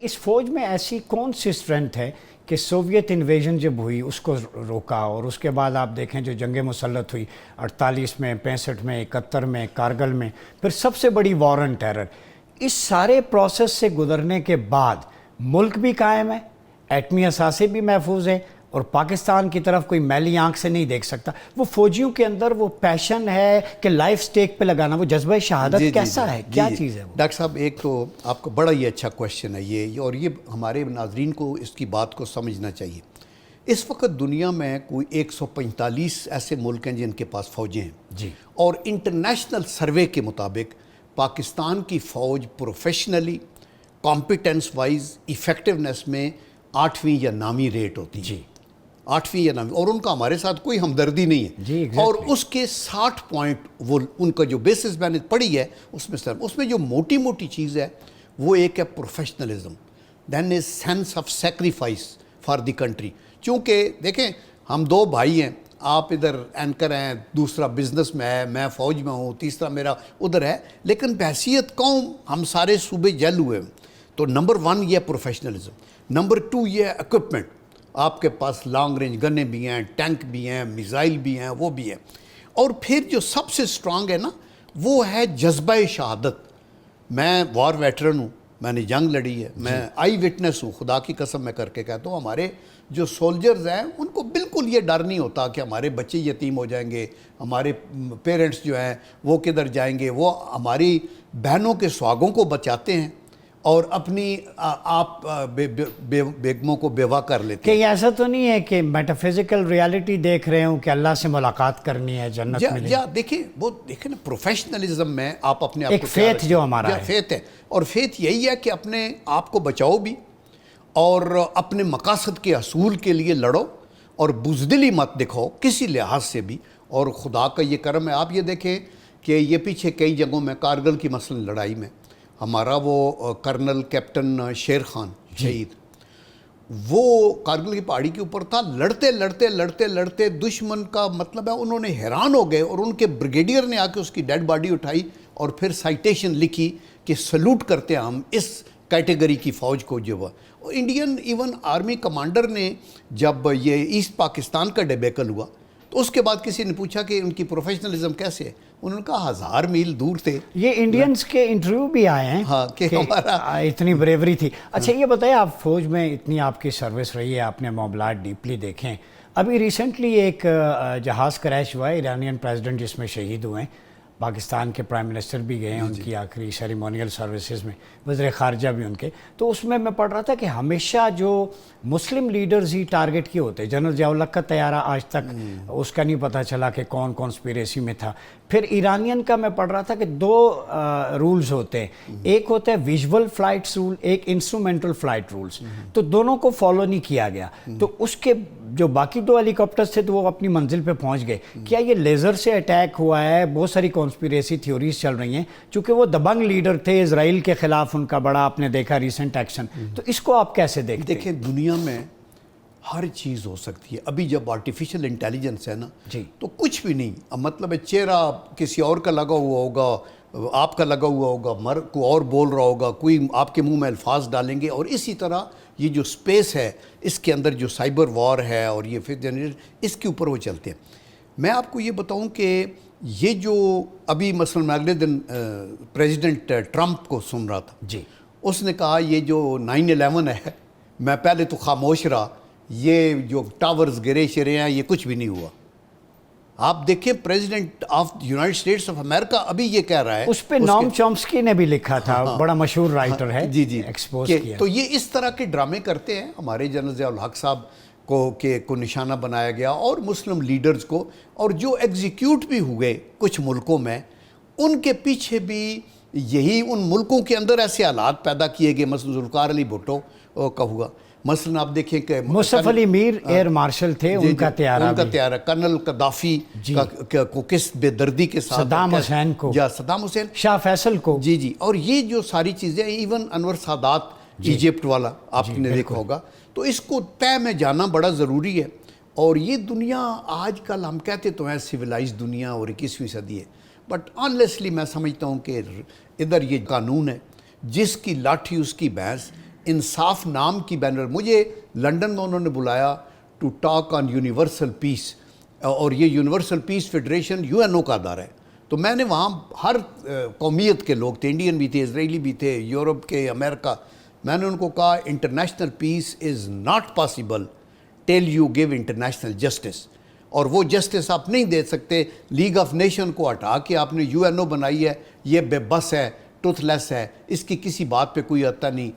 اس فوج میں ایسی کون سی اسٹرینتھ ہے کہ سوویت انویژن جب ہوئی اس کو روکا، اور اس کے بعد آپ دیکھیں جو جنگ مسلط ہوئی 48 میں، 65 میں، 71 میں، کارگل میں، پھر سب سے بڑی وار آن ٹیرر، اس سارے پروسیس سے گزرنے کے بعد ملک بھی قائم ہے، ایٹمی اثاثے بھی محفوظ ہیں، اور پاکستان کی طرف کوئی میلی آنکھ سے نہیں دیکھ سکتا. وہ فوجیوں کے اندر وہ پیشن ہے کہ لائف سٹیک پہ لگانا، وہ جذبہ شہادت کیسا ہے، کیا چیز ہے وہ؟ ڈاکٹر صاحب، ایک تو آپ کو بڑا ہی اچھا کویشچن ہے یہ، اور یہ ہمارے ناظرین کو اس کی بات کو سمجھنا چاہیے. اس وقت دنیا میں کوئی 145 ایسے ملک ہیں جن کے پاس فوجیں ہیں جی، اور انٹرنیشنل سروے کے مطابق پاکستان کی فوج پروفیشنلی، کمپیٹنس وائز، ایفیکٹونیس میں 8ویں یا 9ویں ریٹ ہوتی ہے. جی 8ویں یا 9ویں، اور ان کا ہمارے ساتھ کوئی ہمدردی نہیں ہے. جی exactly. اور اس کے 60 پوائنٹ وہ ان کا جو بیسس میں نے پڑھی ہے اس میں جو موٹی موٹی چیز ہے وہ ایک ہے professionalism, then is sense of sacrifice for the country. چونکہ دیکھیں ہم دو بھائی ہیں، آپ ادھر اینکر ہیں، دوسرا بزنس میں ہے، میں فوج میں ہوں، تیسرا میرا ادھر ہے، لیکن بحیثیت قوم ہم سارے صوبے جل ہوئے ہیں. تو نمبر 1 یہ پروفیشنلزم. نمبر 2 یہ اکوپمنٹ، آپ کے پاس لانگ رینج گنیں بھی ہیں، ٹینک بھی ہیں، میزائل بھی ہیں، وہ بھی ہیں. اور پھر جو سب سے سٹرانگ ہے نا وہ ہے جذبہ شہادت. میں وار ویٹرن ہوں، میں نے جنگ لڑی ہے، میں آئی وٹنس ہوں، خدا کی قسم میں کر کے کہتا ہوں. ہمارے جو سولجرز ہیں ان کو بالکل یہ ڈر نہیں ہوتا کہ ہمارے بچے یتیم ہو جائیں گے، ہمارے پیرنٹس جو ہیں وہ کدھر جائیں گے. وہ ہماری بہنوں کے سہاگوں کو بچاتے ہیں اور اپنی آپ بیگموں کو بیوہ کر لیتے ہیں. کہ ایسا تو نہیں ہے کہ میٹافزیکل ریالٹی دیکھ رہے ہوں کہ اللہ سے ملاقات کرنی ہے، جنت ملے؟ یا دیکھیں نا، پروفیشنلزم میں آپ اپنے آپ ایک کو فیتھ جو ہمارا ہے، فیتھ ہے. اور فیتھ یہی ہے کہ اپنے آپ کو بچاؤ بھی اور اپنے مقاصد کے حصول کے لیے لڑو اور بزدلی مت دکھاؤ کسی لحاظ سے بھی. اور خدا کا یہ کرم ہے، آپ یہ دیکھیں کہ یہ پیچھے کئی جگہوں میں کارگل کی مثلاً لڑائی میں ہمارا وہ کرنل کیپٹن شیر خان شہید، وہ کارگل کی پہاڑی کے اوپر تھا. لڑتے لڑتے لڑتے لڑتے دشمن کا مطلب ہے انہوں نے حیران ہو گئے، اور ان کے بریگیڈیئر نے آ کے اس کی ڈیڈ باڈی اٹھائی اور پھر سائٹیشن لکھی کہ سلوٹ کرتے ہیں ہم اس کیٹیگری کی فوج کو. جو وہ انڈین ایون آرمی کمانڈر نے جب یہ ایسٹ پاکستان کا ڈیبیکل ہوا تو اس کے بعد کسی نے پوچھا کہ ان کی پروفیشنلزم کیسے ہے، انہوں نے کہا 1000 میل دور تھے. یہ انڈینز کے انٹرویو بھی آئے ہیں ہاں کہ ہمارا اتنی بریوری تھی. اچھا یہ بتائیں، آپ فوج میں اتنی آپ کی سروس رہی ہے، آپ نے معاملات ڈیپلی دیکھیں. ابھی ریسنٹلی ایک جہاز کریش ہوا ہے، ایرانین پریزیڈنٹ جس میں شہید ہوئے ہیں، پاکستان کے پرائم منسٹر بھی گئے ہیں ان کی آخری سیریمونیل سروسز میں، وزیر خارجہ بھی ان کے. تو اس میں پڑھ رہا تھا کہ ہمیشہ جو مسلم لیڈرز ہی ٹارگٹ کیے ہوتے. جنرل ضیاء الحق کا طیارہ آج تک اس کا نہیں پتہ چلا کہ کون کانسپیریسی میں تھا. پھر ایرانین کا میں پڑھ رہا تھا کہ 2 رولز ہوتے ہیں، ایک ہوتا ہے ویژول فلائٹس رول، ایک انسٹرومنٹل فلائٹ رولز. تو دونوں کو فالو نہیں کیا گیا. تو اس کے جو باقی 2 ہیلی کاپٹرز تھے تو وہ اپنی منزل پہ پہنچ گئے. کیا یہ لیزر سے اٹیک ہوا ہے؟ بہت ساری کانسپیریسی تھیوریز چل رہی ہیں چونکہ وہ دبنگ لیڈر تھے، اسرائیل کے خلاف ان کا بڑا آپ نے دیکھا ریسنٹ ایکشن. تو اس کو آپ کیسے دیکھتے ہیں؟ دیکھیں دنیا میں ہر چیز ہو سکتی ہے. ابھی جب آرٹیفیشل انٹیلیجنس ہے نا جی تو کچھ بھی نہیں، مطلب ہے چہرہ کسی اور کا لگا ہوا ہوگا، آپ کا لگا ہوا ہوگا، کوئی اور بول رہا ہوگا، کوئی آپ کے منہ میں الفاظ ڈالیں گے. اور اسی طرح یہ جو سپیس ہے اس کے اندر جو سائبر وار ہے اور یہ ففتھ جنریشن، اس کے اوپر وہ چلتے ہیں. میں آپ کو یہ بتاؤں کہ یہ جو ابھی مثلا میں اگلے دن پریزیڈنٹ ٹرمپ کو سن رہا تھا، جی اس نے کہا یہ جو 9/11 ہے، میں پہلے تو خاموش رہا، یہ جو ٹاورز گرے شرے ہیں یہ کچھ بھی نہیں ہوا. آپ دیکھیں president of United States of America ابھی یہ کہہ رہا ہے. اس پہ نام چومسکی نے بھی لکھا تھا، بڑا مشہور رائٹر ہے، جی ایکسپوز کیا. تو یہ اس طرح کے ڈرامے کرتے ہیں. ہمارے جنرل ضیاء الحق صاحب کو نشانہ بنایا گیا اور مسلم لیڈرز کو، اور جو ایگزیکیوٹ بھی ہوئے کچھ ملکوں میں ان کے پیچھے بھی یہی ان ملکوں کے اندر ایسے حالات پیدا کیے گئے. مثلا ذوالفقار علی بھٹو کا ہوا، مثلا آپ دیکھیں کہ مصطفی علی میر ایئر مارشل تھے، ان کا طیارہ کرنل قذافی کو کس بے دردی کے ساتھ، صدام حسین کو، صدام حسین، شاہ فیصل کو، جی. اور یہ جو ساری چیزیں، ایون انور سادات ایجپٹ والا آپ نے دیکھا ہوگا. تو اس کو طے میں جانا بڑا ضروری ہے. اور یہ دنیا آج کل ہم کہتے تو ہیں سویلائز دنیا اور 21ویں صدی ہے، بٹ آنلیسلی میں سمجھتا ہوں کہ ادھر یہ قانون ہے، جس کی لاٹھی اس کی بھینس. انصاف نام کی بینر. مجھے لنڈن میں انہوں نے بلایا ٹو ٹاک آن یونیورسل پیس, اور یہ یونیورسل پیس فیڈریشن UNO کا ادارہ ہے. تو میں نے وہاں ہر قومیت کے لوگ تھے, انڈین بھی تھے, اسرائیلی بھی تھے, یورپ کے, امریکہ. میں نے ان کو کہا international peace is not possible till you give international justice, اور وہ جسٹس آپ نہیں دے سکتے لیگ آف نیشن کو ہٹا کے آپ نے UNO بنائی ہے. یہ بے بس ہے, ٹوتھ لیس ہے, اس کی کسی بات پہ کوئی عطا نہیں.